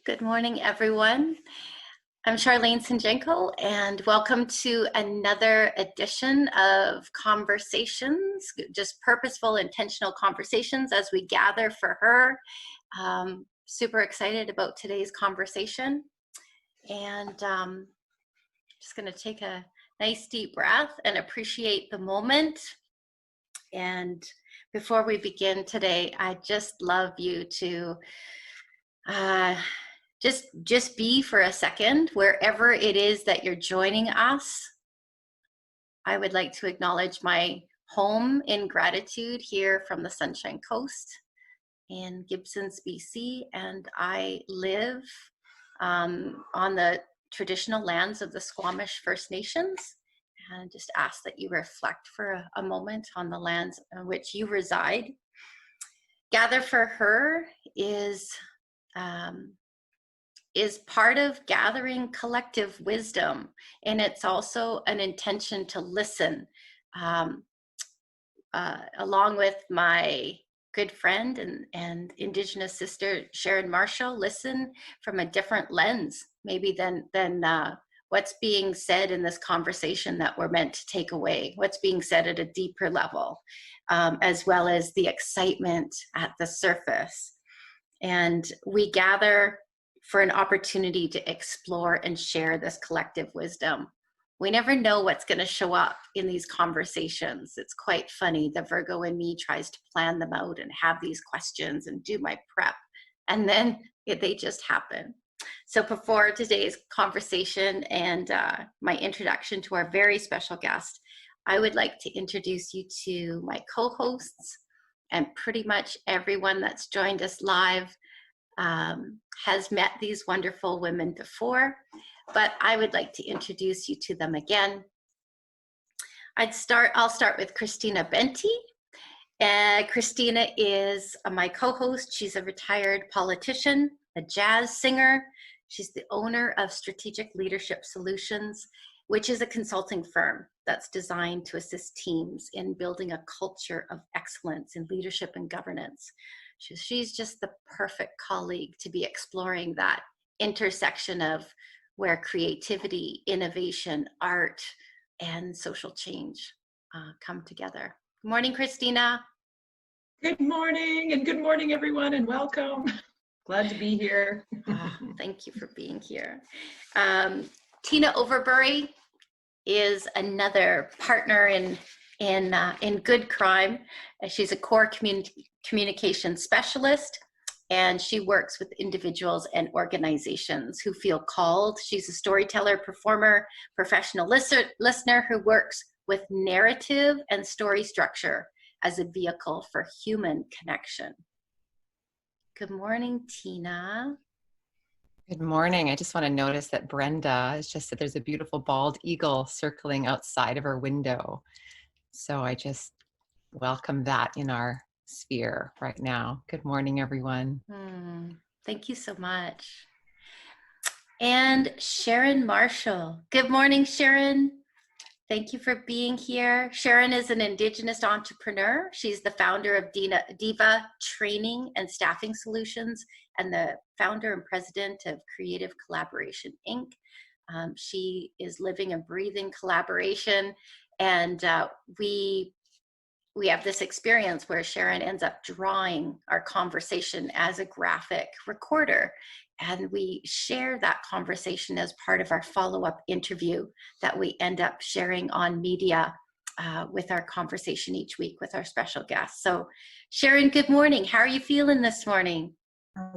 Good morning, everyone. I'm Charlene Sinjenko, and welcome to another edition of Conversations, just purposeful, intentional conversations as we gather for her. Super excited about today's conversation, and just going to take a nice deep breath and appreciate the moment. And before we begin today, I'd just love you to just be for a second wherever it is that you're joining us. I would like to acknowledge my home in gratitude here from the Sunshine Coast in Gibsons, BC, and I live on the traditional lands of the Squamish First Nations, and just ask that you reflect for a moment on the lands on which you reside. Gather for Her is part of gathering collective wisdom, and it's also an intention to listen, along with my good friend and Indigenous sister Sharon Marshall. Listen from a different lens, maybe than what's being said in this conversation that we're meant to take away, what's being said at a deeper level, as well as the excitement at the surface. And we gather for an opportunity to explore and share this collective wisdom. We never know what's going to show up in these conversations. It's quite funny. The Virgo in me tries to plan them out and have these questions and do my prep, and then they just happen. So before today's conversation and my introduction to our very special guest, I would like to introduce you to my co-hosts, and pretty much everyone that's joined us live has met these wonderful women before, but I would like to introduce you to them again. I'll start with Christina Benty. Christina is my co-host. She's a retired politician, a jazz singer. She's the owner of Strategic Leadership Solutions, which is a consulting firm that's designed to assist teams in building a culture of excellence in leadership and governance. She's just the perfect colleague to be exploring that intersection of where creativity, innovation, art, and social change come together. Good morning, Christina. Good morning, and good morning, everyone, and welcome. Glad to be here. Thank you for being here. Tina Overbury is another partner in Good Crime. She's a core communication specialist, and she works with individuals and organizations who feel called. She's a storyteller, performer, professional listener who works with narrative and story structure as a vehicle for human connection. Good morning, Tina. Good morning. I just want to notice that Brenda has just said there's a beautiful bald eagle circling outside of her window. So I just welcome that in our sphere right now. Good morning, everyone. Thank you so much. And Sharon Marshall. Good morning, Sharon. Thank you for being here. Sharon is an Indigenous entrepreneur. She's the founder of Diva Training and Staffing Solutions and the founder and president of Creative Collaboration, Inc. She is living and breathing collaboration, and we have this experience where Sharon ends up drawing our conversation as a graphic recorder, and we share that conversation as part of our follow-up interview that we end up sharing on media with our conversation each week with our special guests. So Sharon, good morning. How are you feeling this morning?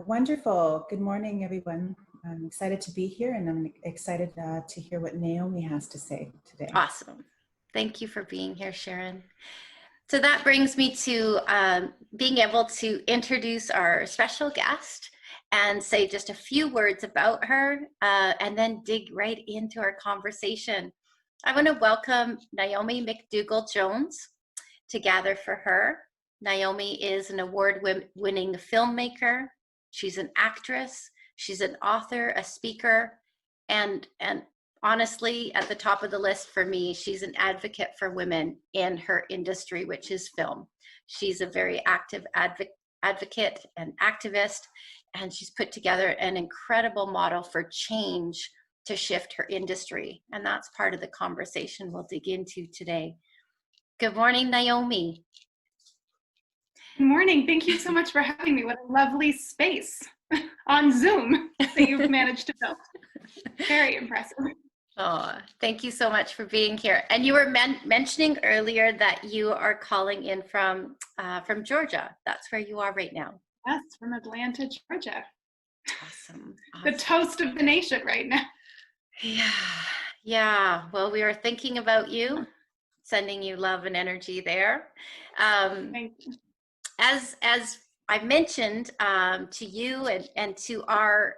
Wonderful. Good morning, everyone. I'm excited to be here, and I'm excited to hear what Naomi has to say today. Awesome. Thank you for being here, Sharon. So that brings me to being able to introduce our special guest and say just a few words about her, and then dig right into our conversation. I want to welcome Naomi McDougall Jones to Gather for Her. Naomi is an award-winning filmmaker. She's an actress. She's an author, a speaker, and honestly, at the top of the list for me, she's an advocate for women in her industry, which is film. She's a very active advocate and activist, and she's put together an incredible model for change to shift her industry. And that's part of the conversation we'll dig into today. Good morning, Naomi. Good morning. Thank you so much for having me. What a lovely space on Zoom that you've managed to build. Very impressive. Oh, thank you so much for being here. And you were mentioning earlier that you are calling in from Georgia. That's where you are right now. Yes, from Atlanta, Georgia. Awesome. The toast of the nation right now. Yeah. Well, we are thinking about you, sending you love and energy there. Thank you. As I mentioned to you and to our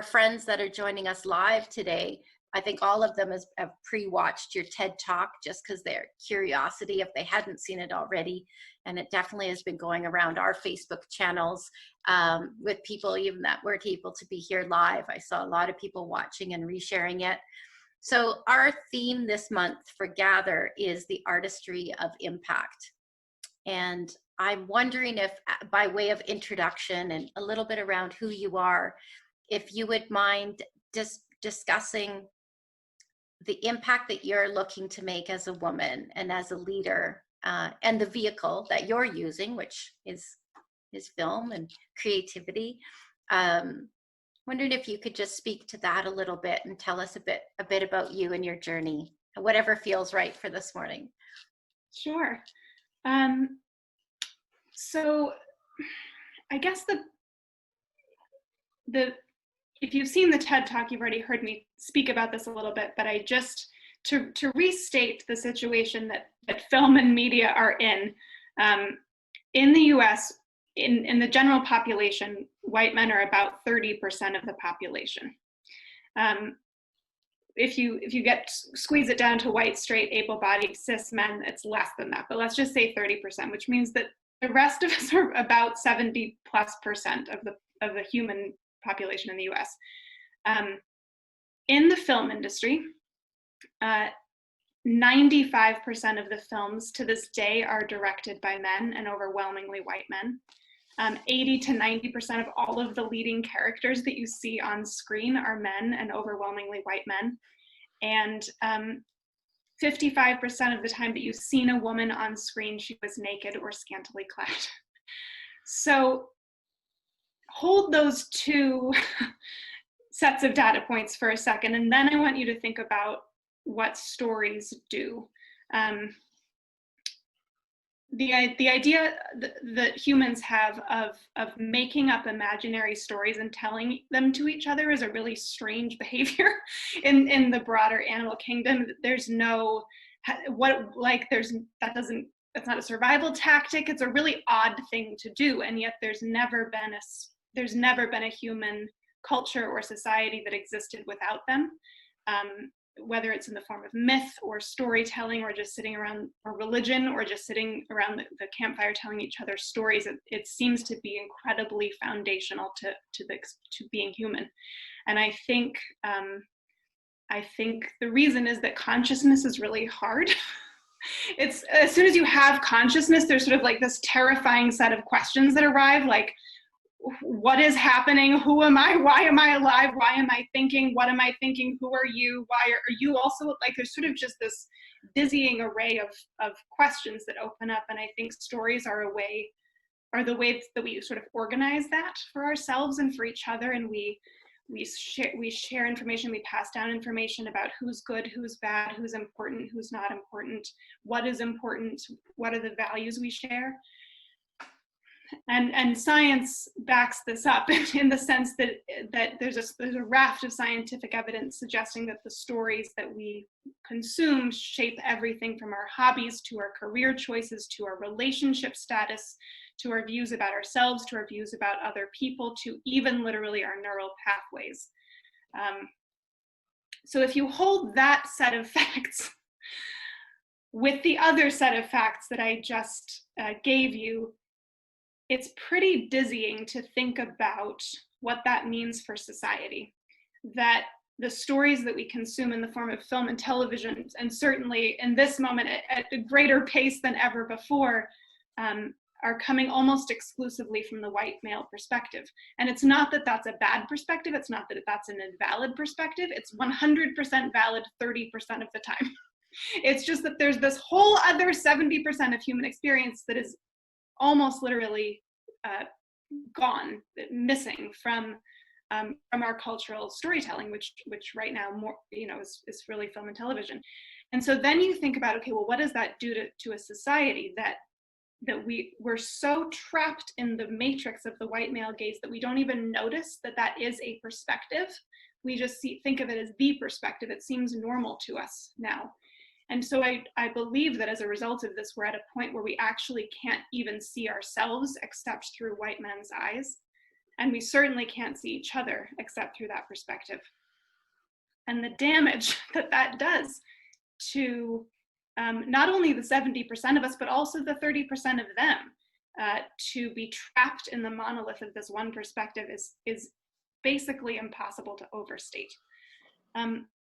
friends that are joining us live today, I think all of them have pre-watched your TED Talk just because their curiosity, if they hadn't seen it already. And it definitely has been going around our Facebook channels with people even that weren't able to be here live. I saw a lot of people watching and resharing it. So our theme this month for Gather is the artistry of impact. And I'm wondering if, by way of introduction and a little bit around who you are, if you would mind just discussing the impact that you're looking to make as a woman and as a leader, and the vehicle that you're using, which is film and creativity. Wondering if you could just speak to that a little bit and tell us a bit about you and your journey, whatever feels right for this morning. Sure. So I guess if you've seen the TED Talk, you've already heard me speak about this a little bit, but I just, to restate the situation that film and media are in the US, in the general population, white men are about 30% of the population. If you squeeze it down to white, straight, able-bodied, cis men, it's less than that, but let's just say 30%, which means that the rest of us are about 70+% of the human population in the US. In the film industry, 95% of the films to this day are directed by men and overwhelmingly white men. 80 to 90% of all of the leading characters that you see on screen are men and overwhelmingly white men. And 55% of the time that you've seen a woman on screen, she was naked or scantily clad. So hold those two sets of data points for a second, and then I want you to think about what stories do. The idea that humans have of making up imaginary stories and telling them to each other is a really strange behavior in the broader animal kingdom. There's no that's not a survival tactic. It's a really odd thing to do, and yet there's never been a human culture or society that existed without them. Whether it's in the form of myth or storytelling or just sitting around, or religion, or just sitting around the campfire telling each other stories, it seems to be incredibly foundational to being human. And I think the reason is that consciousness is really hard. It's, as soon as you have consciousness, there's sort of like this terrifying set of questions that arrive, like, what is happening? Who am I? Why am I alive? Why am I thinking? What am I thinking? Who are you? Why are you also? Like, there's sort of just this dizzying array of questions that open up. And I think stories are the ways that we sort of organize that for ourselves and for each other. And we share information, we pass down information about who's good, who's bad, who's important, who's not important, what is important, what are the values we share. And science backs this up in the sense that there's a raft of scientific evidence suggesting that the stories that we consume shape everything from our hobbies to our career choices to our relationship status to our views about ourselves to our views about other people to even literally our neural pathways. So if you hold that set of facts with the other set of facts that I just gave you, it's pretty dizzying to think about what that means for society. That the stories that we consume in the form of film and television, and certainly in this moment at a greater pace than ever before, are coming almost exclusively from the white male perspective. And it's not that that's a bad perspective. It's not that that's an invalid perspective. It's 100% valid 30% of the time. It's just that there's this whole other 70% of human experience that is almost literally gone, missing from our cultural storytelling, which right now more, is really film and television. And so then you think about, okay, well, what does that do to a society that we're so trapped in the matrix of the white male gaze that we don't even notice that is a perspective. We just think of it as the perspective. It seems normal to us now. And so I believe that as a result of this, we're at a point where we actually can't even see ourselves except through white men's eyes. And we certainly can't see each other except through that perspective. And the damage that does to not only the 70% of us, but also the 30% of them, to be trapped in the monolith of this one perspective is basically impossible to overstate.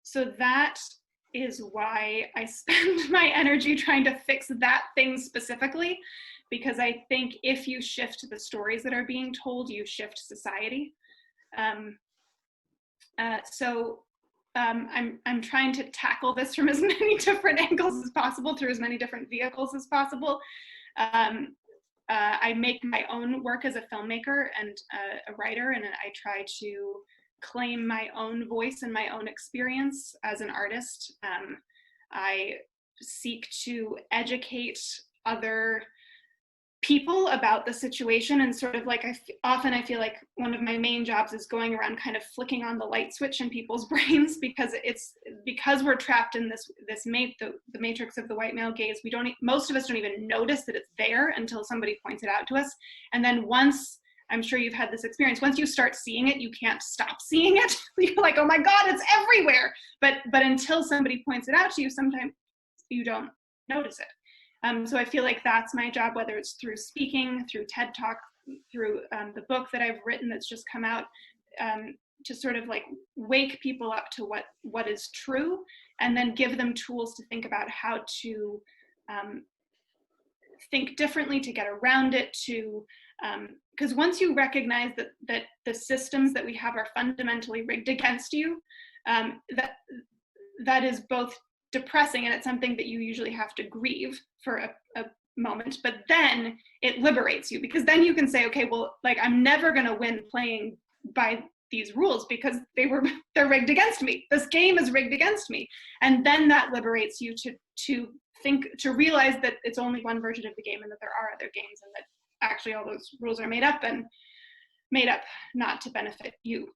So that is why I spend my energy trying to fix that thing specifically, because I think if you shift the stories that are being told, you shift society. I'm trying to tackle this from as many different angles as possible, through as many different vehicles as possible. I make my own work as a filmmaker and a writer, and I try to claim my own voice and my own experience as an artist. I seek to educate other people about the situation, and sort of like I feel like one of my main jobs is going around kind of flicking on the light switch in people's brains, because we're trapped in the matrix of the white male gaze. Most of us don't even notice that it's there until somebody points it out to us. And then once, I'm sure you've had this experience, once you start seeing it, you can't stop seeing it. You're like, oh my God, it's everywhere. But until somebody points it out to you, sometimes you don't notice it. So I feel like that's my job, whether it's through speaking, through TED Talk, through the book that I've written that's just come out, to sort of like wake people up to what is true, and then give them tools to think about how to think differently, to get around it, because once you recognize that the systems that we have are fundamentally rigged against you, that is both depressing, and it's something that you usually have to grieve for a moment, but then it liberates you, because then you can say, okay, well, like, I'm never going to win playing by these rules because they're rigged against me. This game is rigged against me. And then that liberates you to realize that it's only one version of the game, and that there are other games, and that actually all those rules are made up not to benefit you.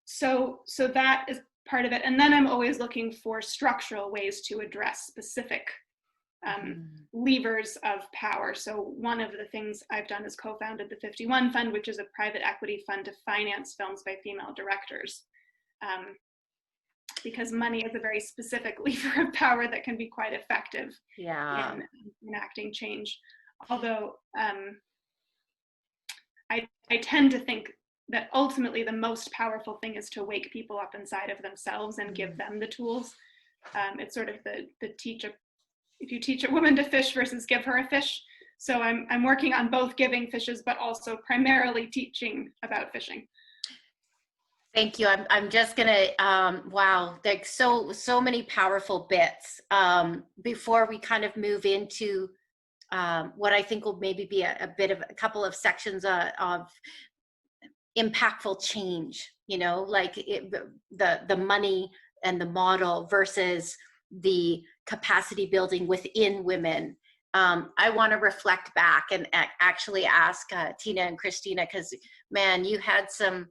So that is part of it. And then I'm always looking for structural ways to address specific levers of power. So one of the things I've done is co-founded the 51 Fund, which is a private equity fund to finance films by female directors. Because money is a very specific lever of power that can be quite effective in enacting change. Although I tend to think that ultimately the most powerful thing is to wake people up inside of themselves and give them the tools. It's sort of if you teach a woman to fish versus give her a fish. So I'm working on both giving fishes, but also primarily teaching about fishing. Thank you. I'm just gonna, wow, like so many powerful bits. Before we kind of move into what I think will maybe be a bit of a couple of sections of impactful change, like the money and the model versus the capacity building within women. I want to reflect back and actually ask Tina and Christina, because man, you had some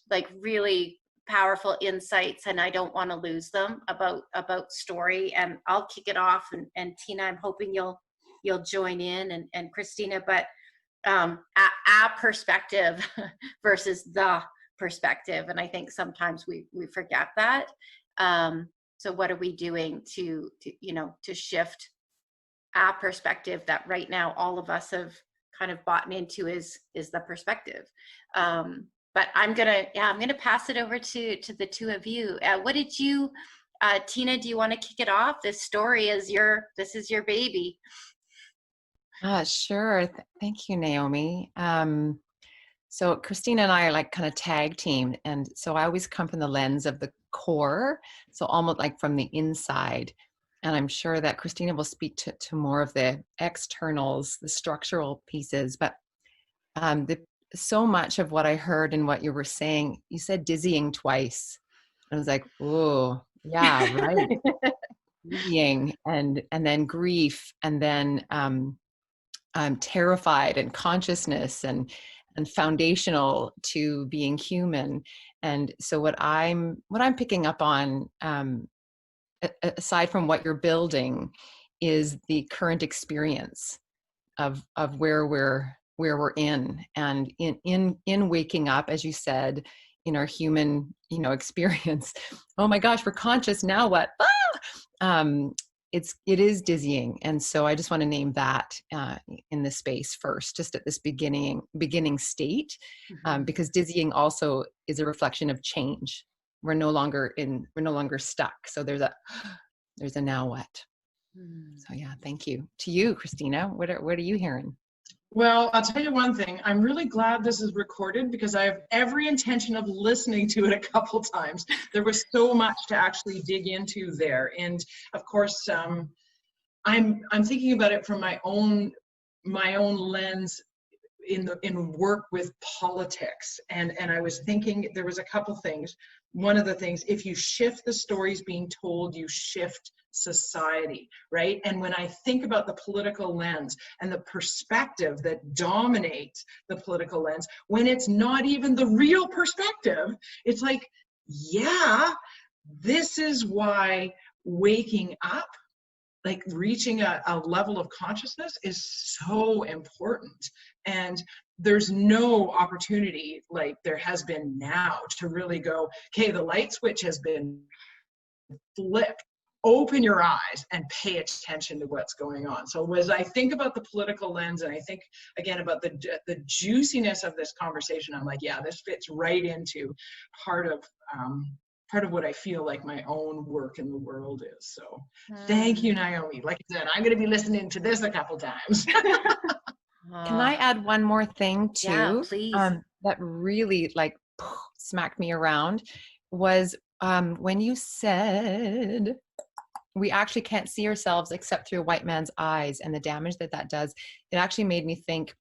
like really powerful insights, and I don't want to lose them about story. And I'll kick it off, and Tina, I'm hoping you'll join in, and Christina, but a perspective versus the perspective, and I think sometimes we forget that. So what are we doing to shift a perspective that right now all of us have kind of bought into is the perspective. But I'm gonna pass it over to the two of you. What did you, Tina? Do you want to kick it off? This story is this is your baby. Sure. Thank you, Naomi. So Christina and I are like kind of tag team. And so I always come from the lens of the core. So almost like from the inside. And I'm sure that Christina will speak to more of the externals, the structural pieces. But so much of what I heard and what you were saying, you said dizzying twice. I was like, oh, yeah, right. Dizzying and then grief and then terrified and consciousness and foundational to being human. And so what I'm picking up on, aside from what you're building, is the current experience of where we're in, and in waking up, as you said, in our human experience. Oh my gosh, we're conscious now. What? It is dizzying, and so I just want to name that in this space first, just at this beginning state, because dizzying also is a reflection of change. We're no longer stuck. So there's a now what. So yeah, thank you to you, Christina. What are you hearing? Well, I'll tell you one thing. I'm really glad this is recorded because I have every intention of listening to it a couple times. There was so much to actually dig into there. And of course, I'm thinking about it from my own lens in work with politics. And I was thinking there was a couple things. One of the things, if you shift the stories being told, you shift society, right? And when I think about the political lens and the perspective that dominates the political lens, when it's not even the real perspective, it's like, yeah, this is why waking up, like reaching a level of consciousness, is so important. And there's no opportunity like there has been now to really go, okay, the light switch has been flipped. Open your eyes and pay attention to what's going on. So as I think about the political lens, and I think again about the juiciness of this conversation, I'm like, yeah, this fits right into part of what I feel like my own work in the world is. So thank you, Naomi. Like I said, I'm going to be listening to this a couple times. Can I add one more thing too? Yeah, please. That really like smacked me around was when you said we actually can't see ourselves except through a white man's eyes, and the damage that does. It actually made me think,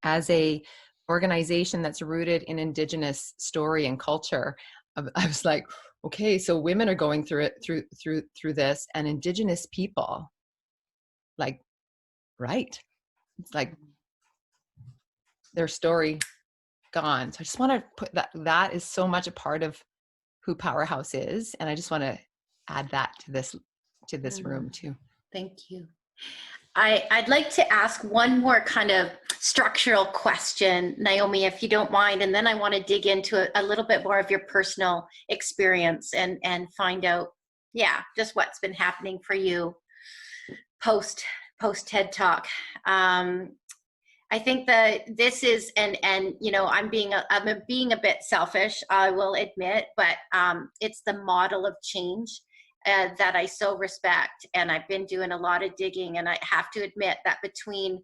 as a organization that's rooted in Indigenous story and culture, I was like, okay, so women are going through it through this, and Indigenous people, like, right? It's like their story gone. So I just want to put that is so much a part of who Powerhouse is, and I just want to add that to this room too. Thank you. I'd like to ask one more kind of structural question, Naomi, if you don't mind, and then I want to dig into a little bit more of your personal experience and find out, yeah, just what's been happening for you post TED Talk. I think that this is, and I'm being a bit selfish, I will admit, but it's the model of change that I so respect. And I've been doing a lot of digging, and I have to admit that between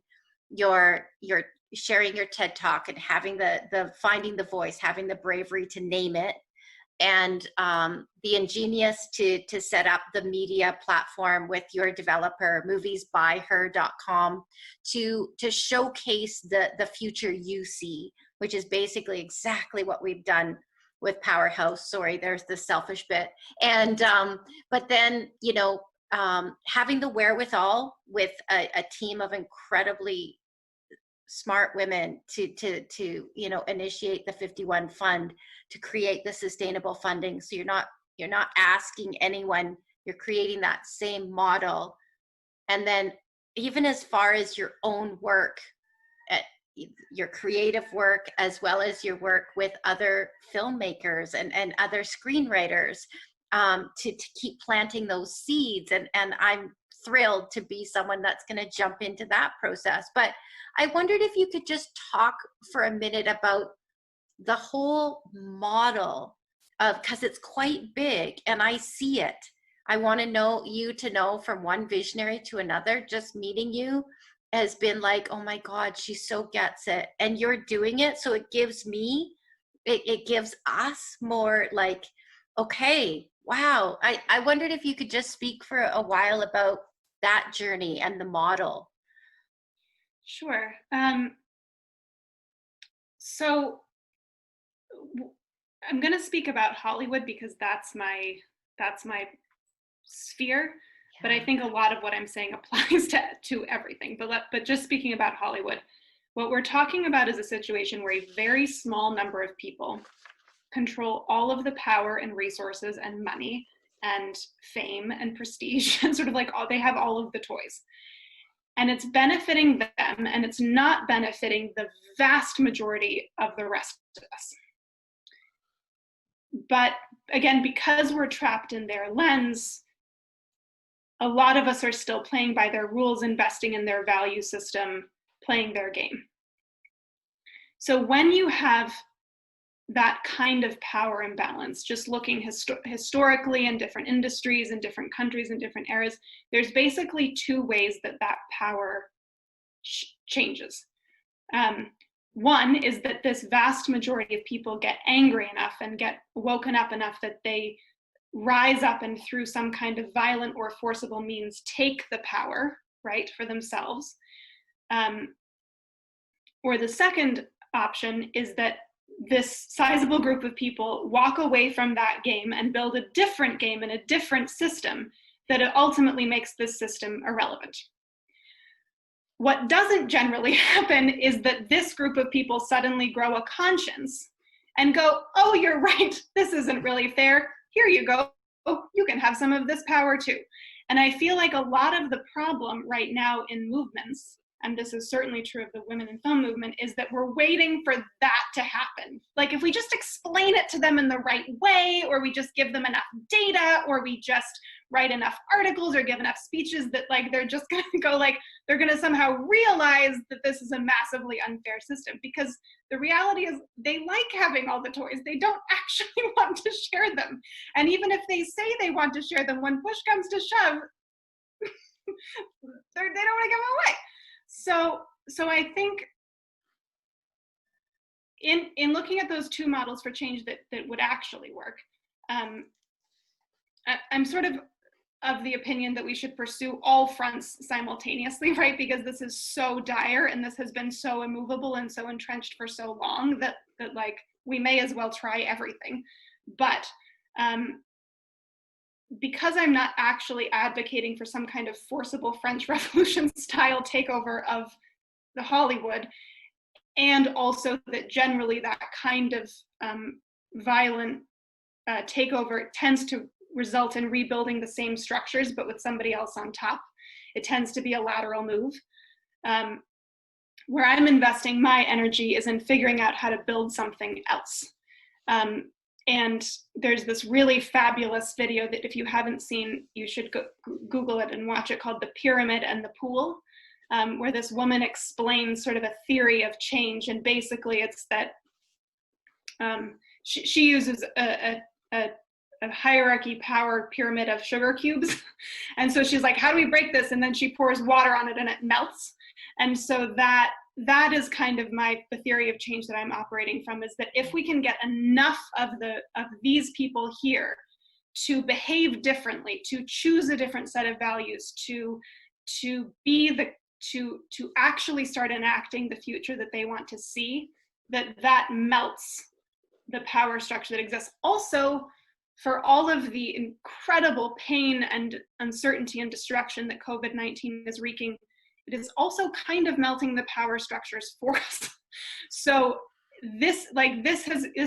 your sharing your TED Talk and having the finding the voice, having the bravery to name it, and the ingenious to set up the media platform with your developer, moviesbyher.com, to showcase the future you see, which is basically exactly what we've done with Powerhouse. Sorry, there's the selfish bit. And but then having the wherewithal with a team of incredibly smart women to initiate the 51 fund, to create the sustainable funding. So you're not asking anyone, you're creating that same model. And then even as far as your own work, your creative work, as well as your work with other filmmakers and other screenwriters, to keep planting those seeds. And I'm thrilled to be someone that's going to jump into that process. But I wondered if you could just talk for a minute about the whole model of, because it's quite big and I see it. I want to know from one visionary to another, just meeting you has been like, oh my God, she so gets it. And you're doing it. So it gives me, it gives us more like, okay, wow. I wondered if you could just speak for a while about that journey and the model. Sure. So I'm going to speak about Hollywood because that's my sphere. But I think a lot of what I'm saying applies to everything. But just speaking about Hollywood, what we're talking about is a situation where a very small number of people control all of the power and resources and money and fame and prestige and sort of like they have all of the toys. And it's benefiting them, and it's not benefiting the vast majority of the rest of us. But again, because we're trapped in their lens, a lot of us are still playing by their rules, investing in their value system, playing their game. So when you have that kind of power imbalance, just looking historically in different industries and different countries and different eras, there's basically two ways that power changes. One is that this vast majority of people get angry enough and get woken up enough that they rise up and through some kind of violent or forcible means take the power, right, for themselves. Or the second option is that this sizable group of people walk away from that game and build a different game and a different system that ultimately makes this system irrelevant. What doesn't generally happen is that this group of people suddenly grow a conscience and go, oh, you're right, this isn't really fair. Here you go. Oh, you can have some of this power too. And I feel like a lot of the problem right now in movements, and this is certainly true of the women in film movement, is that we're waiting for that to happen. Like if we just explain it to them in the right way, or we just give them enough data, or we just write enough articles or give enough speeches that like they're just gonna go like, they're gonna somehow realize that this is a massively unfair system. Because the reality is they like having all the toys. They don't actually want to share them. And even if they say they want to share them, when push comes to shove, they don't want to give them away. So I think in looking at those two models for change that would actually work, I'm sort of the opinion that we should pursue all fronts simultaneously, right? Because this is so dire and this has been so immovable and so entrenched for so long that like we may as well try everything. But because I'm not actually advocating for some kind of forcible French Revolution style takeover of the Hollywood, and also that generally that kind of violent takeover tends to result in rebuilding the same structures, but with somebody else on top. It tends to be a lateral move. Where I'm investing my energy is in figuring out how to build something else. And there's this really fabulous video that if you haven't seen, you should go Google it and watch it, called The Pyramid and the Pool, where this woman explains sort of a theory of change. And basically it's that she uses a hierarchy power pyramid of sugar cubes. And so she's like, how do we break this? And then she pours water on it and it melts. And so that is kind of the theory of change that I'm operating from, is that if we can get enough of these people here to behave differently, to choose a different set of values, to actually start enacting the future that they want to see, that melts the power structure that exists. Also, for all of the incredible pain and uncertainty and destruction that COVID-19 is wreaking, it is also kind of melting the power structures for us. So this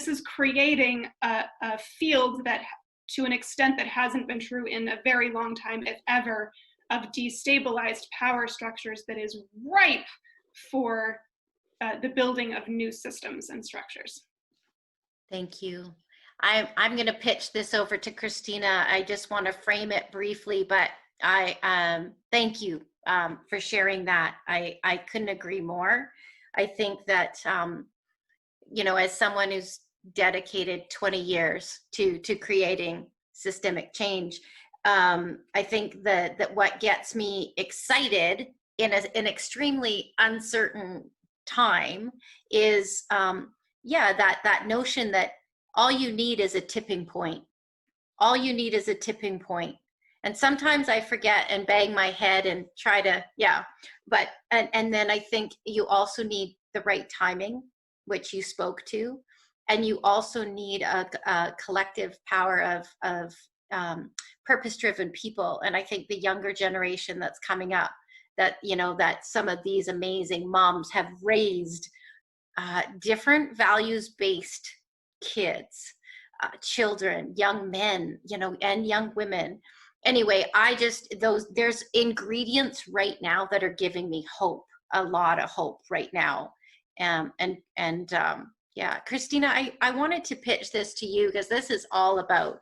is creating a field that, to an extent that hasn't been true in a very long time, if ever, of destabilized power structures that is ripe for the building of new systems and structures. Thank you. I'm going to pitch this over to Christina. I just want to frame it briefly, but I thank you for sharing that. I couldn't agree more. I think that, as someone who's dedicated 20 years to creating systemic change, I think that what gets me excited in an extremely uncertain time is, that notion that all you need is a tipping point. All you need is a tipping point. And sometimes I forget and bang my head and try to, but, and then I think you also need the right timing, which you spoke to. And you also need a collective power of purpose-driven people. And I think the younger generation that's coming up, that, that some of these amazing moms have raised different values-based kids, children, young men, and young women. Anyway, there's ingredients right now that are giving me hope, a lot of hope right now. Christina, I wanted to pitch this to you because this is all about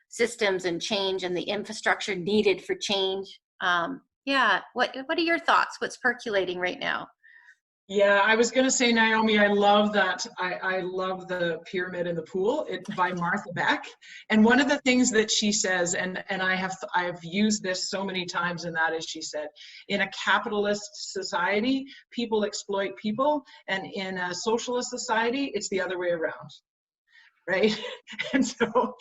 systems and change and the infrastructure needed for change. What are your thoughts? What's percolating right now? Yeah, I was going to say, Naomi, I love that. I love the pyramid in the pool by Martha Beck. And one of the things that she says, and I've used this so many times, and that is, she said, in a capitalist society, people exploit people, and in a socialist society, it's the other way around. Right? And so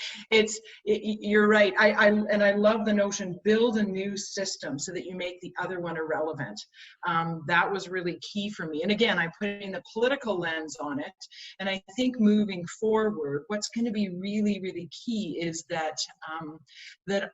you're right. I love the notion, build a new system so that you make the other one irrelevant. That was really key for me. And again, I'm putting the political lens on it. And I think moving forward, what's going to be really, really key is that the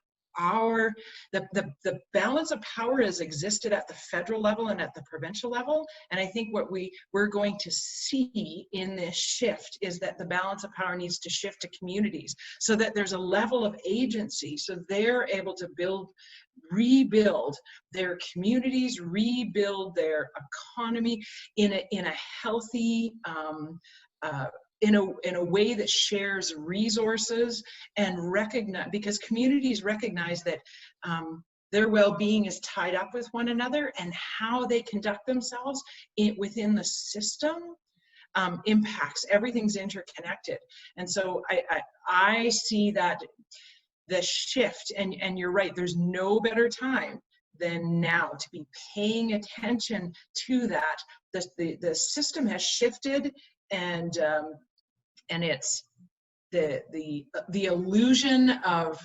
balance of power has existed at the federal level and at the provincial level. And I think what we're going to see in this shift is that the balance of power needs to shift to communities so that there's a level of agency, so they're able to rebuild their communities, rebuild their economy in a healthy, in a way that shares resources and recognize, because communities recognize that their well-being is tied up with one another, and how they conduct themselves within the system impacts. Everything's interconnected. And so I see that the shift, and you're right, there's no better time than now to be paying attention to that. The system has shifted, and it's the illusion of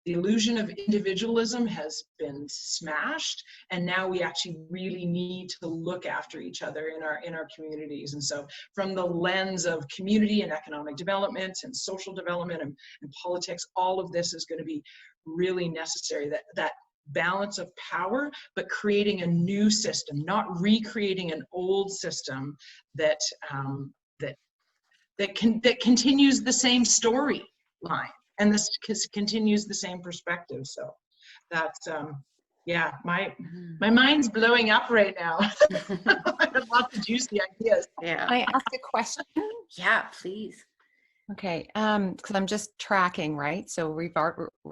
individualism has been smashed, and now we actually really need to look after each other in our communities. And so, from the lens of community and economic development and social development and politics, all of this is going to be really necessary. That balance of power, but creating a new system, not recreating an old system that continues the same storyline, and this continues the same perspective. So that's my mind's blowing up right now. I have lots of juicy ideas. Yeah. Can I ask a question? Yeah, please. Okay, because I'm just tracking, right? So we're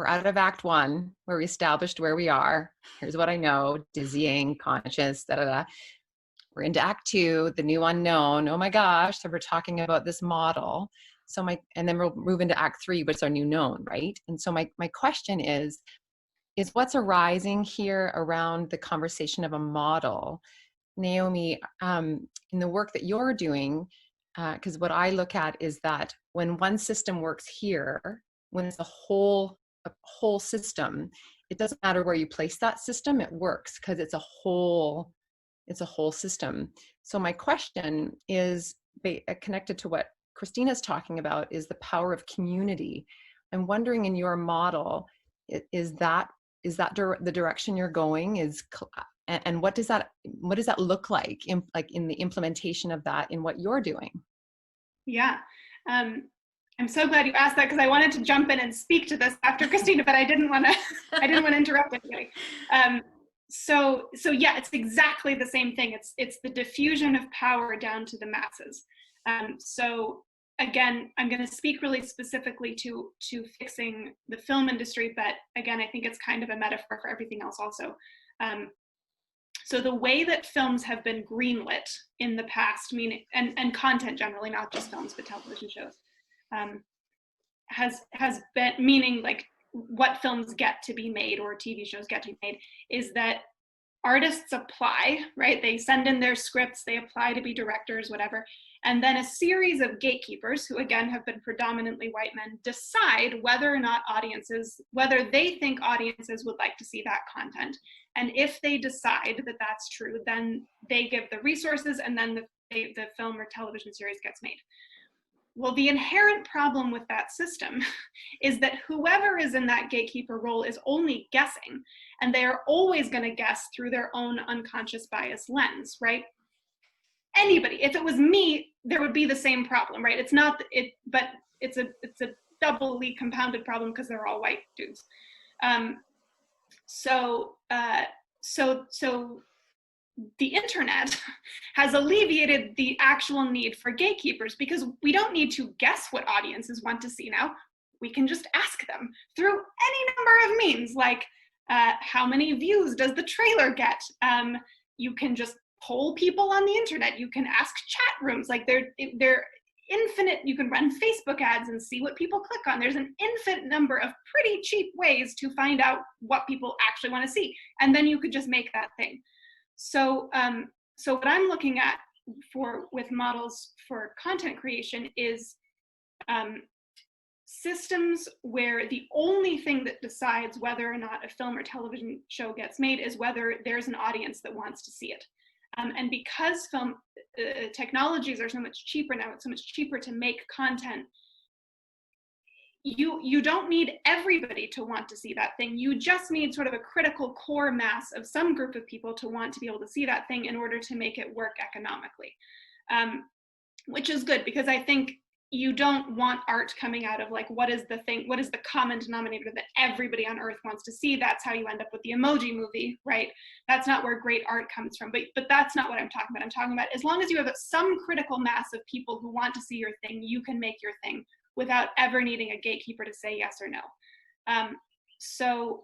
out of Act 1, where we established where we are. Here's what I know: dizzying, conscious, da da da. We're into Act 2, the new unknown. Oh my gosh! So we're talking about this model. And then we'll move into Act 3, which is our new known, right? And so my question is what's arising here around the conversation of a model, Naomi, in the work that you're doing? Because what I look at is that when one system works here, when it's a whole system, it doesn't matter where you place that system, it works because it's a whole system. So my question is connected to what Christina's talking about, is the power of community. I'm wondering, in your model, is that the direction you're going? And what does that look like in the implementation of that in what you're doing? Yeah. I'm so glad you asked that, because I wanted to jump in and speak to this after Christina, but I didn't want to interrupt anybody. So yeah, it's exactly the same thing. It's the diffusion of power down to the masses. So again, I'm going to speak really specifically to fixing the film industry, but again, I think it's kind of a metaphor for everything else also. So the way that films have been greenlit in the past, meaning and content generally, not just films but television shows, has been, meaning like what films get to be made or TV shows get to be made, is that artists apply, right? They send in their scripts, they apply to be directors, whatever. And then a series of gatekeepers, who again have been predominantly white men, decide whether or not whether they think audiences would like to see that content. And if they decide that that's true, then they give the resources, and then the film or television series gets made. Well, the inherent problem with that system is that whoever is in that gatekeeper role is only guessing, and they are always going to guess through their own unconscious bias lens, right? Anybody, if it was me, there would be the same problem, right? But it's a doubly compounded problem because they're all white dudes. So the internet has alleviated the actual need for gatekeepers, because we don't need to guess what audiences want to see now. We can just ask them through any number of means, like how many views does the trailer get? You can just poll people on the internet. You can ask chat rooms, like they're infinite. You can run Facebook ads and see what people click on. There's an infinite number of pretty cheap ways to find out what people actually want to see. And then you could just make that thing. So what I'm looking at with models for content creation is systems where the only thing that decides whether or not a film or television show gets made is whether there's an audience that wants to see it. And because film technologies are so much cheaper now, it's so much cheaper to make content, you don't need everybody to want to see that thing. You just need sort of a critical core mass of some group of people to want to be able to see that thing in order to make it work economically, which is good, because I think you don't want art coming out of like, what is the common denominator that everybody on earth wants to see? That's how you end up with the Emoji Movie, right? That's not where great art comes from, but that's not what I'm talking about. I'm talking about, as long as you have some critical mass of people who want to see your thing, you can make your thing without ever needing a gatekeeper to say yes or no. So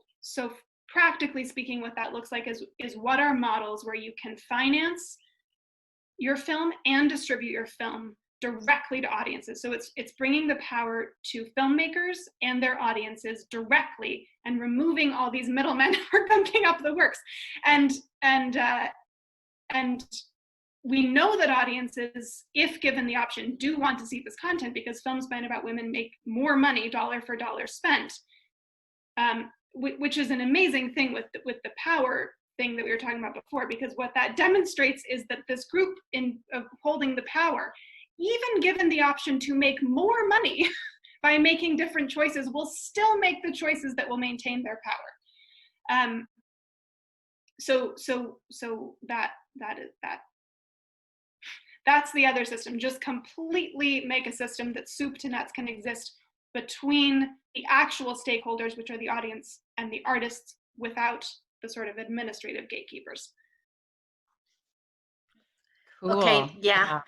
practically speaking, what that looks like is what are models where you can finance your film and distribute your film directly to audiences. So it's bringing the power to filmmakers and their audiences directly, and removing all these middlemen who are gunking up the works. And we know that audiences, if given the option, do want to see this content, because films made about women make more money dollar for dollar spent, which is an amazing thing with the power thing that we were talking about before, because what that demonstrates is that this group of holding the power, even given the option to make more money by making different choices, will still make the choices that will maintain their power. So that's the other system. Just completely make a system that soup to nuts can exist between the actual stakeholders, which are the audience, and the artists, without the sort of administrative gatekeepers. Cool. Okay, yeah.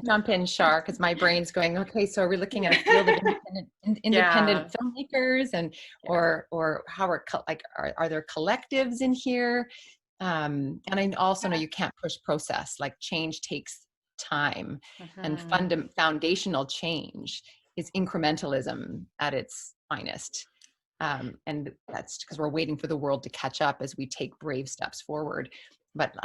Jump in, Shar, because my brain's going, okay, so are we looking at a field of independent filmmakers, and or how are there collectives in here? And I also know you can't push process, like change takes time, and foundational change is incrementalism at its finest. And that's because we're waiting for the world to catch up as we take brave steps forward. But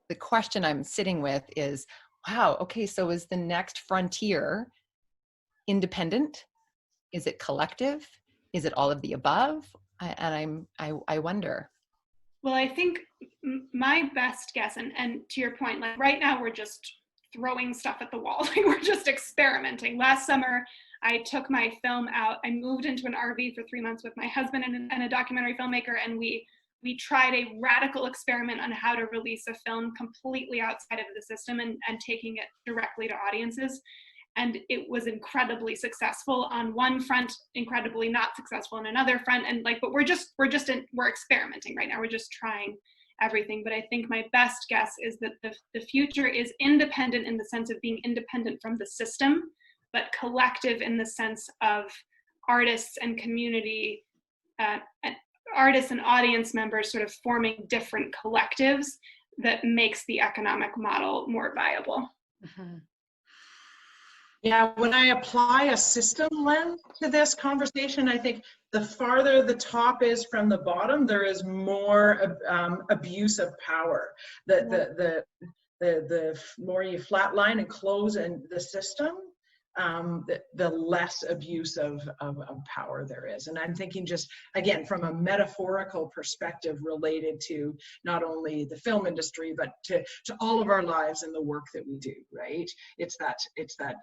the question I'm sitting with is, wow, okay, so is the next frontier independent? Is it collective? Is it all of the above? I wonder. Well, I think my best guess, and to your point, like right now we're just throwing stuff at the wall. Like we're just experimenting. Last summer, I took my film out. I moved into an RV for 3 months with my husband and a documentary filmmaker, and we tried a radical experiment on how to release a film completely outside of the system and taking it directly to audiences. And it was incredibly successful on one front, incredibly not successful on another front. And like, but we're experimenting right now. We're just trying everything. But I think my best guess is that the future is independent in the sense of being independent from the system, but collective in the sense of artists and community, artists and audience members sort of forming different collectives that makes the economic model more viable. Mm-hmm. Yeah, when I apply a system lens to this conversation, I think the farther the top is from the bottom, there is more abuse of power. The more you flatline and close in the system, the less abuse of power there is. And I'm thinking just, again, from a metaphorical perspective related to not only the film industry, but to all of our lives and the work that we do, right? It's that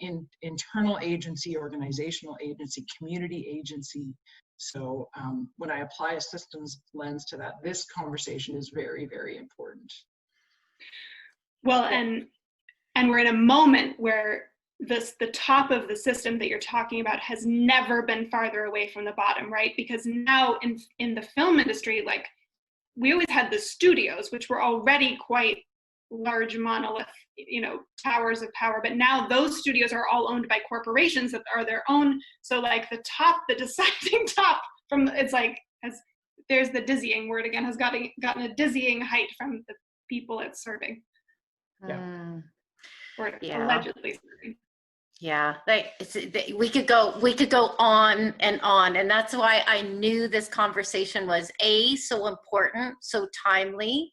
internal agency, organizational agency, community agency. So when I apply a systems lens to that, this conversation is very, very important. Well, and we're in a moment where the top of the system that you're talking about has never been farther away from the bottom, right? Because now in the film industry, like, we always had the studios, which were already quite large monolith, towers of power, but now those studios are all owned by corporations that are their own. So like the deciding top from, it's like, there's the dizzying word again, has gotten a dizzying height from the people it's serving. Yeah. Or Yeah. allegedly serving. Yeah, we could go on, and that's why I knew this conversation was so important, so timely,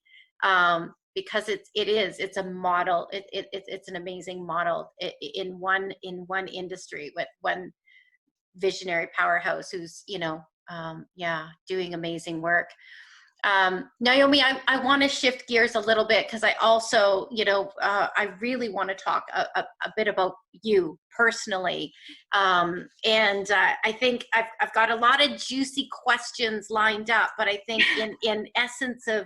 because it's a model. It's an amazing model in one industry with one visionary powerhouse who's doing amazing work. Naomi, I want to shift gears a little bit, because I also, I really want to talk a bit about you personally. And I think I've got a lot of juicy questions lined up, but I think in essence of,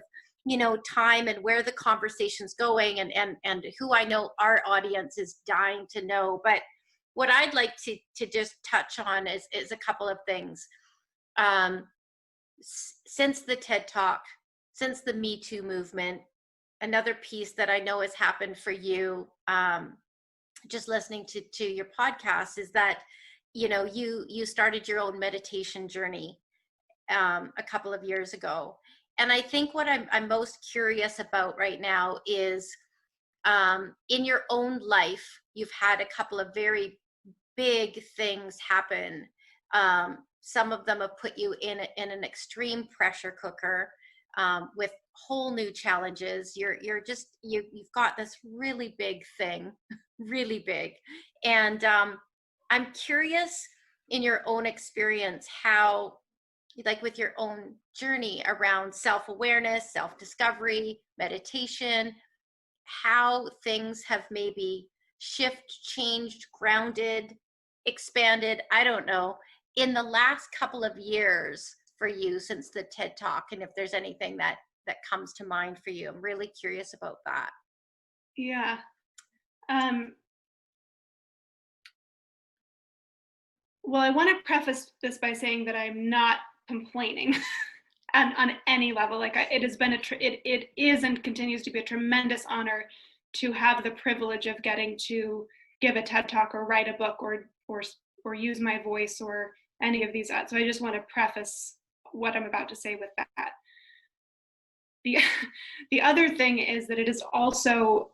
time and where the conversation's going, and who I know our audience is dying to know. But what I'd like to just touch on is a couple of things. Since the TED Talk, since the Me Too movement, another piece that I know has happened for you, just listening to your podcast, is that, you started your own meditation journey a couple of years ago. And I think what I'm most curious about right now is, in your own life, you've had a couple of very big things happen. Some of them have put you in an extreme pressure cooker, with whole new challenges. You've got this really big thing, really big. And I'm curious, in your own experience, how, like, with your own journey around self-awareness, self-discovery, meditation, how things have maybe changed, grounded, expanded, I don't know, in the last couple of years for you since the TED Talk, and if there's anything that comes to mind for you. I'm really curious about that. Yeah. Well, I want to preface this by saying that I'm not complaining on any level. Like, it has been it is and continues to be a tremendous honor to have the privilege of getting to give a TED Talk or write a book or use my voice or any of these. So I just want to preface what I'm about to say with that. The other thing is that it is also,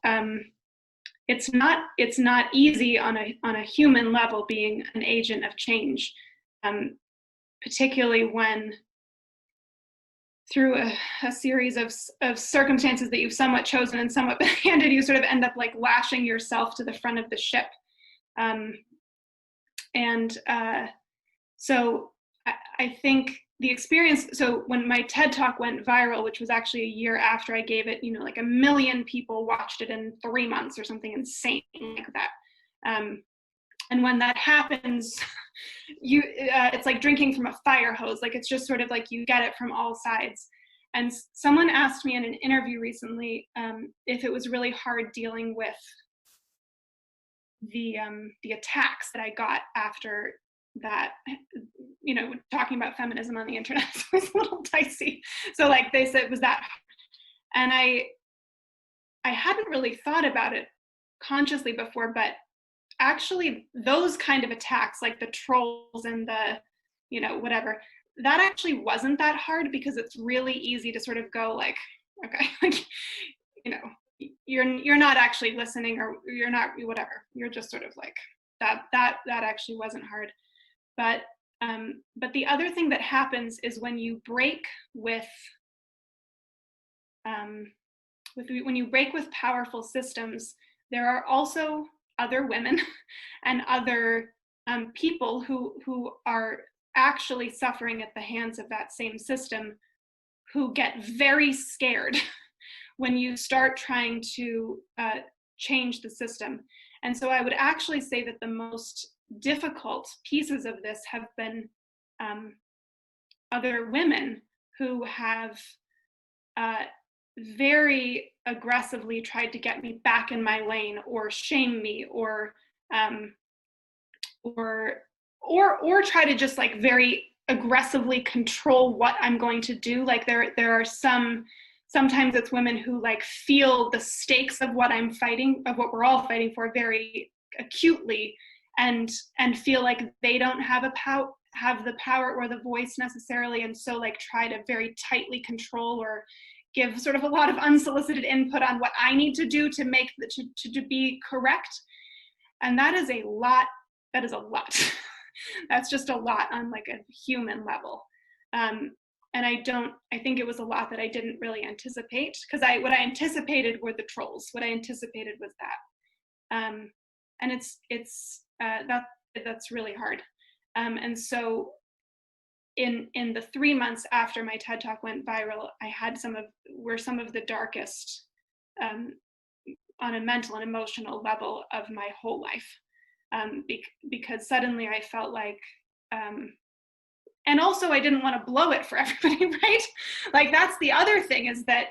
it's not easy on a human level being an agent of change, particularly when through a series of circumstances that you've somewhat chosen and somewhat been handed, you sort of end up like lashing yourself to the front of the ship. So I think the experience, so when my TED Talk went viral, which was actually a year after I gave it, like 1 million people watched it in 3 months or something insane like that. And when that happens, it's like drinking from a fire hose. Like, it's just sort of like you get it from all sides. And someone asked me in an interview recently if it was really hard dealing with the attacks that I got after that, talking about feminism on the internet was a little dicey. So like they said, was that, and I hadn't really thought about it consciously before, but actually those kind of attacks, like the trolls and the, whatever, that actually wasn't that hard, because it's really easy to sort of go like, okay, like, you're not actually listening, or you're not, whatever. You're just sort of like, that actually wasn't hard. But the other thing that happens is when you break with powerful systems, there are also other women and other people who are actually suffering at the hands of that same system, who get very scared when you start trying to change the system. And so I would actually say that the most difficult pieces of this have been other women who have very aggressively tried to get me back in my lane, or shame me, or try to just like very aggressively control what I'm going to do. Like there are sometimes it's women who like feel the stakes of what I'm fighting, of what we're all fighting for, very acutely, and feel like they don't have the power or the voice necessarily, and so like try to very tightly control or give sort of a lot of unsolicited input on what I need to do to make to be correct. And that is a lot. That's just a lot on like a human level. And I think it was a lot that I didn't really anticipate, because what I anticipated were the trolls. What I anticipated was that. And that's really hard. And so in the 3 months after my TED Talk went viral, I had some of the darkest on a mental and emotional level of my whole life. Because suddenly I felt like, and also I didn't want to blow it for everybody, right? Like that's the other thing, is that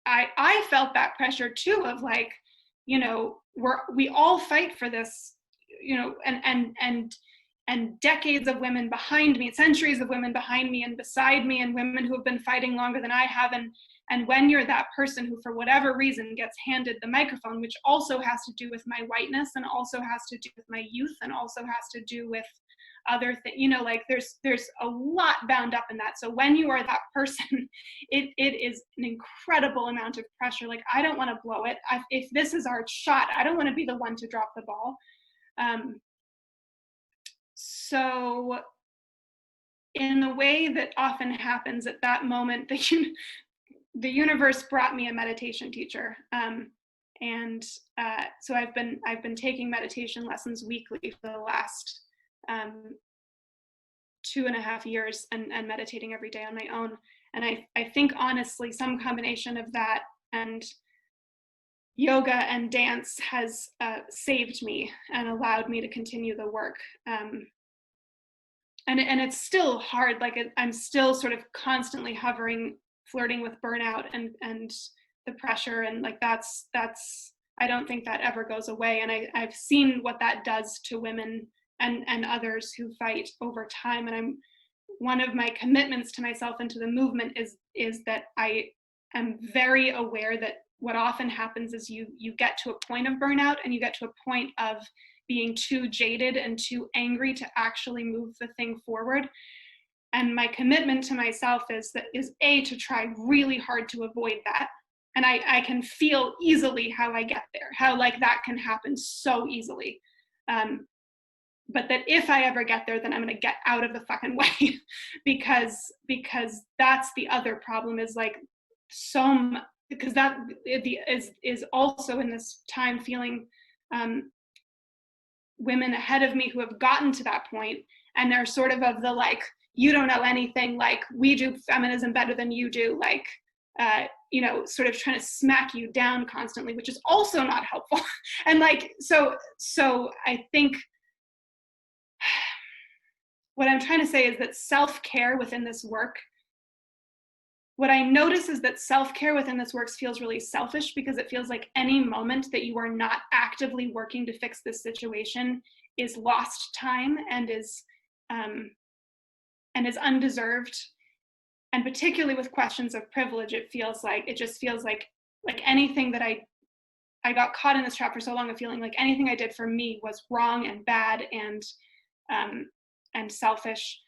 I felt that pressure too, of like, you know, we all fight for this, you know, and decades of women behind me, centuries of women behind me and beside me, and women who have been fighting longer than I have. And when you're that person who, for whatever reason, gets handed the microphone, which also has to do with my whiteness, and also has to do with my youth, and also has to do with other things, you know, like there's a lot bound up in that. So when you are that person, it is an incredible amount of pressure. Like, I don't want to blow it. If this is our shot, I don't want to be the one to drop the ball. So in the way that often happens at that moment, the universe brought me a meditation teacher. So I've been taking meditation lessons weekly for the last 2.5 years, and meditating every day on my own. And I think honestly, some combination of that and yoga and dance has saved me and allowed me to continue the work. And it's still hard. Like I'm still sort of constantly flirting with burnout and the pressure, and like that's I don't think that ever goes away. And I've seen what that does to women and others who fight over time. And one of my commitments to myself and to the movement is that I am very aware that what often happens is you get to a point of burnout, and you get to a point of being too jaded and too angry to actually move the thing forward. And my commitment to myself is to try really hard to avoid that. And I can feel easily how I get there, how like that can happen so easily. But that if I ever get there, then I'm going to get out of the fucking way, because that's the other problem, is like because that is also in this time feeling women ahead of me who have gotten to that point, and they're sort of the like, you don't know anything, like we do feminism better than you do, like you know, sort of trying to smack you down constantly, which is also not helpful. And like so I think what I'm trying to say is that self-care within this work, what I notice is that self-care within this work feels really selfish, because it feels like any moment that you are not actively working to fix this situation is lost time and is undeserved. And particularly with questions of privilege, it just feels like anything that I got caught in this trap for so long of feeling like anything I did for me was wrong and bad and selfish.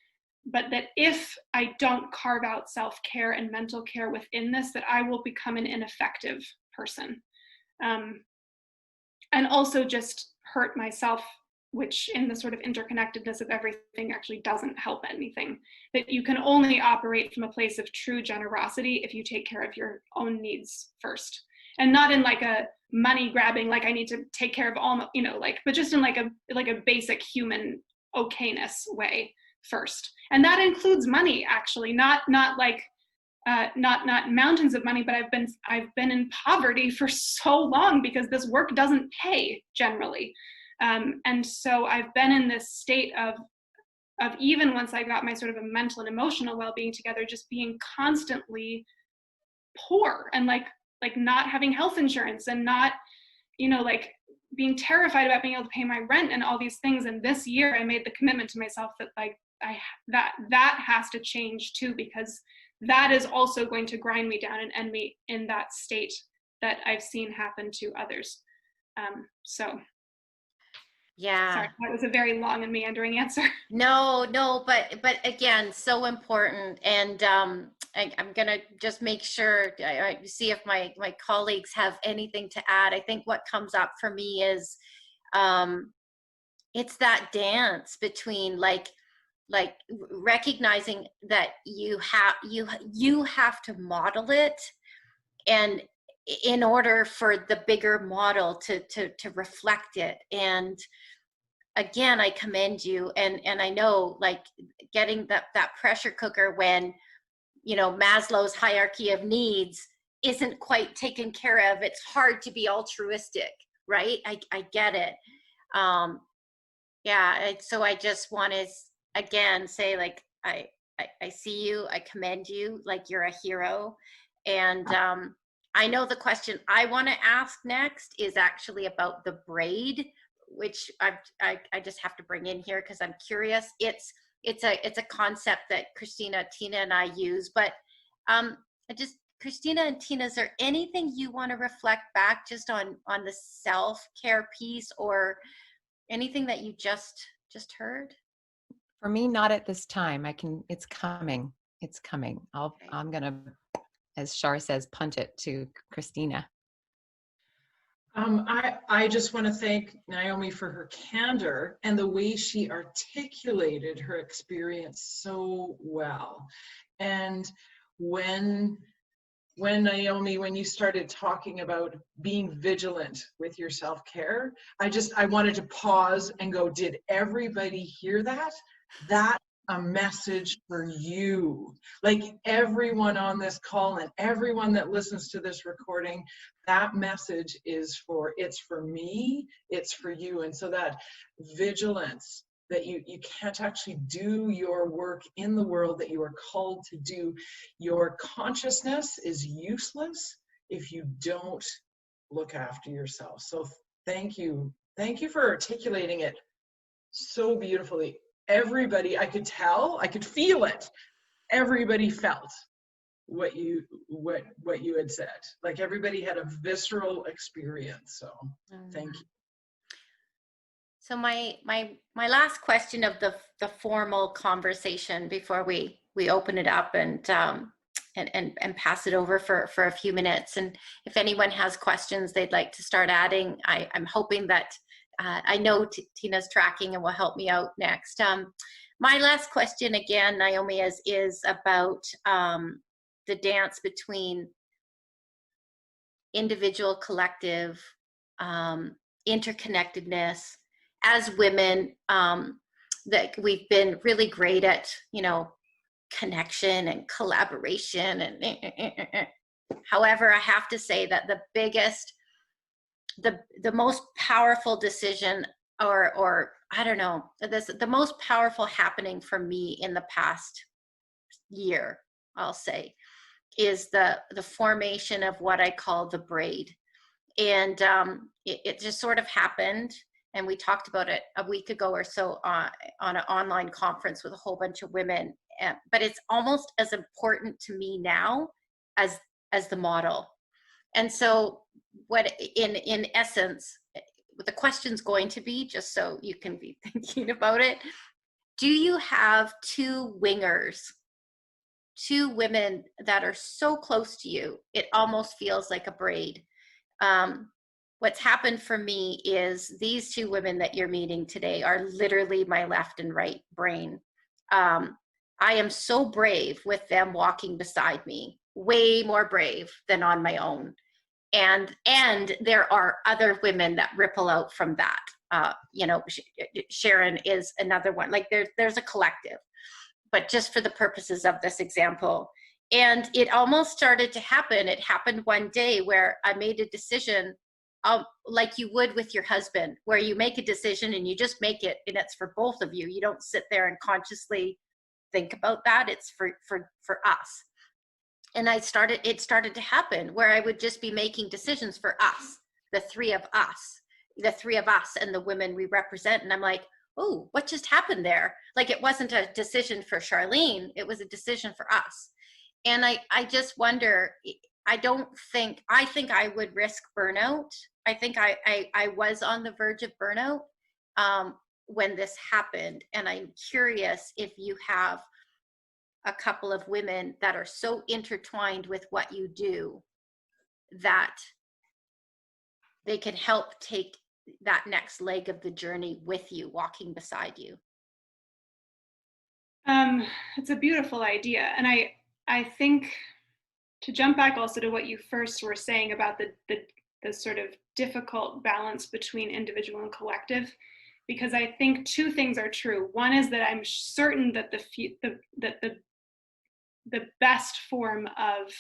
But that if I don't carve out self-care and mental care within this, that I will become an ineffective person. And also just hurt myself, which in the sort of interconnectedness of everything actually doesn't help anything. That you can only operate from a place of true generosity if you take care of your own needs first. And not in like a money grabbing, like I need to take care of all, like, but just in like a basic human okayness way first. And that includes money, actually, not like, not mountains of money, but I've been in poverty for so long because this work doesn't pay generally. And so I've been in this state of even once I got my sort of a mental and emotional well-being together, just being constantly poor and like not having health insurance and not, like being terrified about being able to pay my rent and all these things. And this year I made the commitment to myself that like that has to change too, because that is also going to grind me down and end me in that state that I've seen happen to others. So Yeah. sorry, that was a very long and meandering answer. No, but again, so important. And I'm gonna just make sure I see if my colleagues have anything to add. I think what comes up for me is it's that dance between like recognizing that you have to model it, and in order for the bigger model to reflect it. And again, I commend you, and I know like getting that pressure cooker when Maslow's hierarchy of needs isn't quite taken care of. It's hard to be altruistic, right? I get it. So I just want to again say like I see you, I commend you, like you're a hero. And I know the question I want to ask next is actually about the braid, which I just have to bring in here because I'm curious. It's a concept that Christina, Tina, and I use, but Christina and Tina, is there anything you want to reflect back just on the self-care piece, or anything that you just heard? For me, not at this time. It's coming. It's coming. I'm going to, as Shar says, punt it to Christina. I just want to thank Naomi for her candor and the way she articulated her experience so well. And when Naomi, when you started talking about being vigilant with your self-care, I wanted to pause and go, did everybody hear that? That's a message for you. Like everyone on this call and everyone that listens to this recording, that message is it's for me, it's for you. And so that vigilance, that you can't actually do your work in the world that you are called to do. Your consciousness is useless if you don't look after yourself. So thank you. Thank you for articulating it so beautifully. Everybody, I could tell, I could feel it. Everybody felt what you had said. Like everybody had a visceral experience. So thank you. So my last question of the formal conversation before we open it up and pass it over for a few minutes. And if anyone has questions they'd like to start adding, I'm hoping that I know Tina's tracking and will help me out next. My last question again, Naomi, is about the dance between individual, collective, interconnectedness. As women, that we've been really great at, connection and collaboration. And however, I have to say that the most powerful decision, or I don't know, the most powerful happening for me in the past year, I'll say, is the formation of what I call the Braid. And it just sort of happened. And we talked about it a week ago or so on an online conference with a whole bunch of women. But it's almost as important to me now as the model. And so what in essence, what the question's going to be, just so you can be thinking about it, do you have two wingers, two women that are so close to you, it almost feels like a braid? what's happened for me is these two women that you're meeting today are literally my left and right brain. I am so brave with them walking beside me, way more brave than on my own. And there are other women that ripple out from that. Sharon is another one. Like there's a collective, but just for the purposes of this example. And it almost started to happen. It happened one day where I made a decision, like you would with your husband, where you make a decision and you just make it, and it's for both of you. You don't sit there and consciously think about that. It's for us. And it started to happen where I would just be making decisions for us, the three of us and the women we represent. And I'm like, oh, what just happened there? Like, it wasn't a decision for Charlene, it was a decision for us. And I just wonder, I think I would risk burnout. I think I was on the verge of burnout when this happened. And I'm curious if you have a couple of women that are so intertwined with what you do that they can help take that next leg of the journey with you, walking beside you. It's a beautiful idea. And I think, to jump back also to what you first were saying about the sort of difficult balance between individual and collective, because I think two things are true. One is that I'm certain that the best form of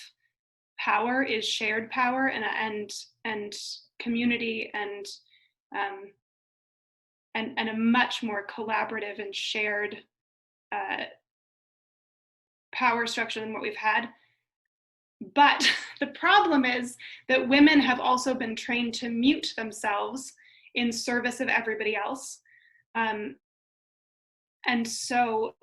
power is shared power and community and a much more collaborative and shared power structure than what we've had. But the problem is that women have also been trained to mute themselves in service of everybody else. And so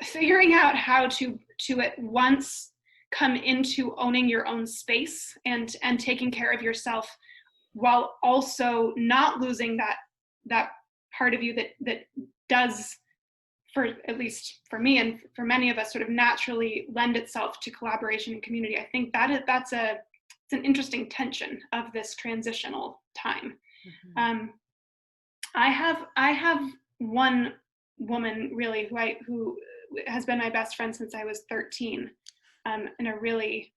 figuring out how to at once come into owning your own space and taking care of yourself while also not losing that part of you that does, for at least for me and for many of us, sort of naturally lend itself to collaboration and community. I think it's an interesting tension of this transitional time. Mm-hmm. I have one woman really who has been my best friend since I was 13, in a really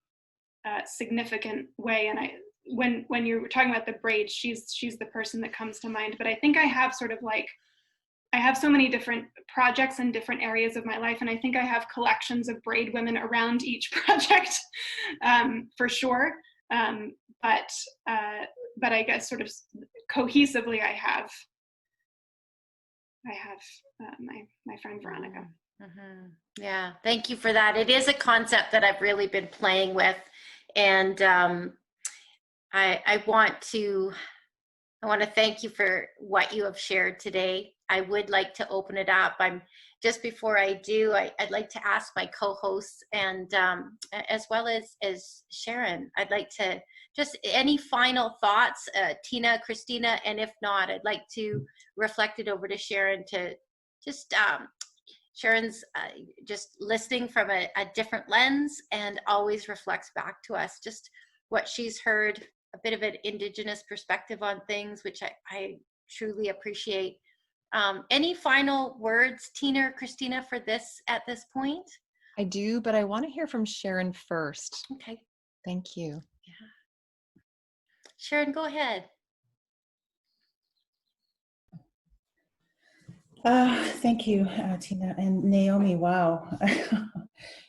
significant way. And when you were talking about the Braid, she's the person that comes to mind. But I think I have I have so many different projects in different areas of my life, and I think I have collections of Braid women around each project, for sure. But I guess sort of cohesively, I have my friend Veronica. Mm-hmm. Yeah, thank you for that. It is a concept that I've really been playing with, and I want to thank you for what you have shared today. I would like to open it up. Just before I do, I'd like to ask my co-hosts and as well as Sharon, I'd like to just any final thoughts, Tina, Christina, and if not, I'd like to reflect it over to Sharon to just Sharon's just listening from a different lens and always reflects back to us just what she's heard, a bit of an Indigenous perspective on things, which I truly appreciate. Any final words, Tina or Christina, for this at this point? I do, but I want to hear from Sharon first. Okay. Thank you. Yeah. Sharon, go ahead. Thank you, Tina and Naomi. Wow,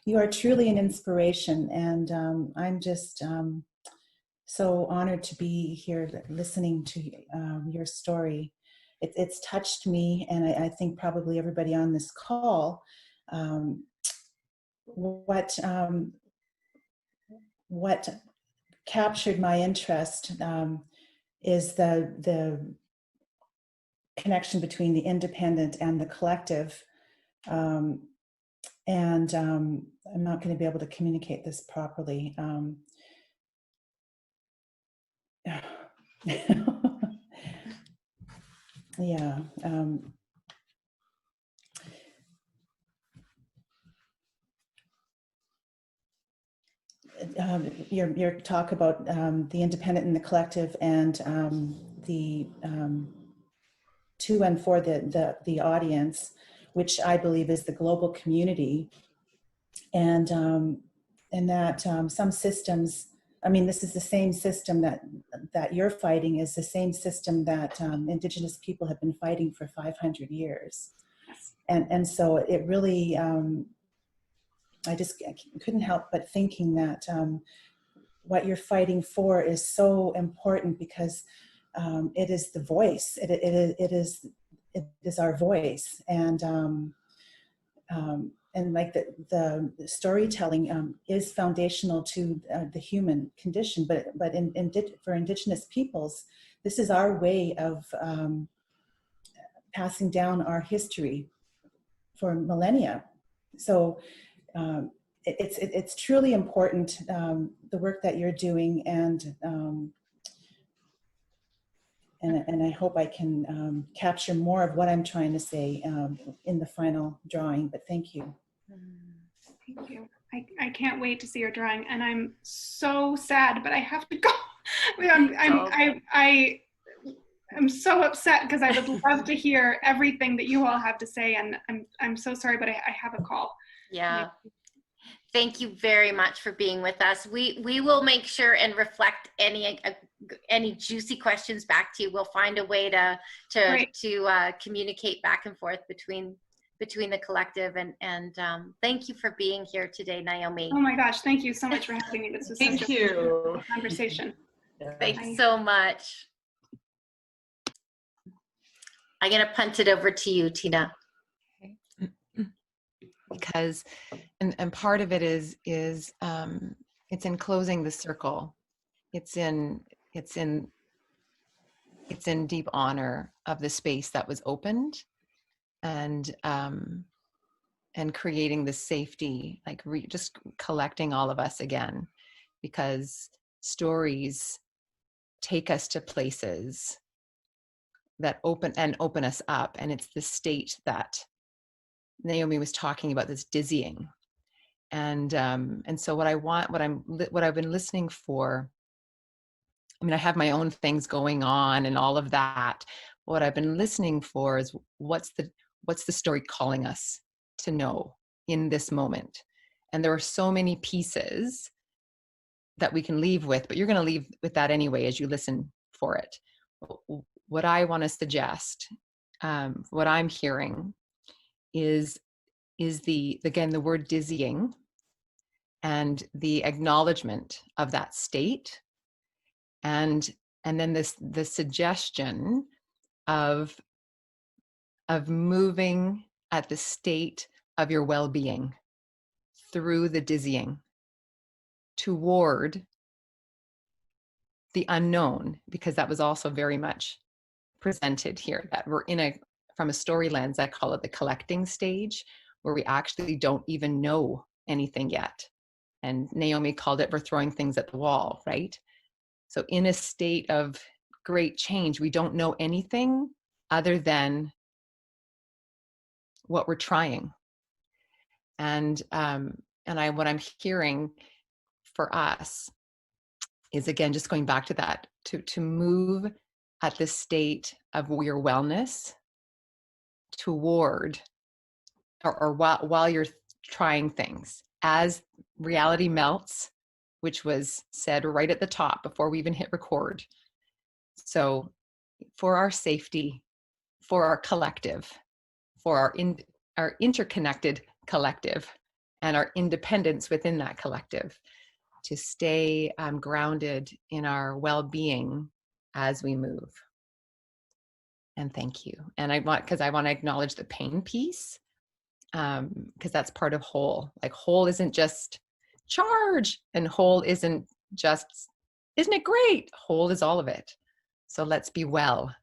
you are truly an inspiration, and I'm just so honored to be here listening to your story. It's touched me, and I think probably everybody on this call. What captured my interest is the connection between the independent and the collective. And I'm not going to be able to communicate this properly. Yeah. your talk about the independent and the collective, and the to and for the audience, which I believe is the global community, and that some systems. I mean, this is the same system that you're fighting is the same system that Indigenous people have been fighting for 500 years, and so it really. I couldn't help but thinking that what you're fighting for is so important, because it is the voice. It is our voice, and like the storytelling is foundational to the human condition. But for Indigenous peoples, this is our way of passing down our history for millennia. So. It's truly important, the work that you're doing, and I hope I can capture more of what I'm trying to say in the final drawing. But thank you. Thank you. I can't wait to see your drawing, and I'm so sad, but I have to go. I'm so upset because I would love to hear everything that you all have to say, and I'm so sorry, but I have a call. Yeah. Thank you very much for being with us. We will make sure and reflect any juicy questions back to you. We'll find a way to communicate back and forth between the collective, and thank you for being here today, Naomi. Oh my gosh, thank you so much for having me. This was such a conversation. Thanks so much. I'm gonna punt it over to you, Tina. Because and part of it is it's in closing the circle. It's in deep honor of the space that was opened, and creating the safety, like just collecting all of us again, because stories take us to places that open us up, and it's the state that Naomi was talking about, this dizzying, and so what I've been listening for. I mean, I have my own things going on and all of that. What I've been listening for is what's the story calling us to know in this moment, and there are so many pieces that we can leave with, but you're going to leave with that anyway as you listen for it. What I want to suggest, what I'm hearing, is the word dizzying, and the acknowledgement of that state, and then the suggestion of moving at the state of your well-being through the dizzying toward the unknown, because that was also very much presented here, that we're from a story lens, I call it the collecting stage, where we actually don't even know anything yet. And Naomi called it, we're throwing things at the wall, right? So in a state of great change, we don't know anything other than what we're trying. And what I'm hearing for us is, again, just going back to that, to move at the state of your wellness toward, or while you're trying things, as reality melts, which was said right at the top before we even hit record. So for our safety, for our collective, for our interconnected collective, and our independence within that collective, to stay grounded in our well-being as we move. And thank you. And I want to acknowledge the pain piece, because that's part of whole. Like, whole isn't just charge, and whole isn't just, isn't it great? Whole is all of it. So let's be well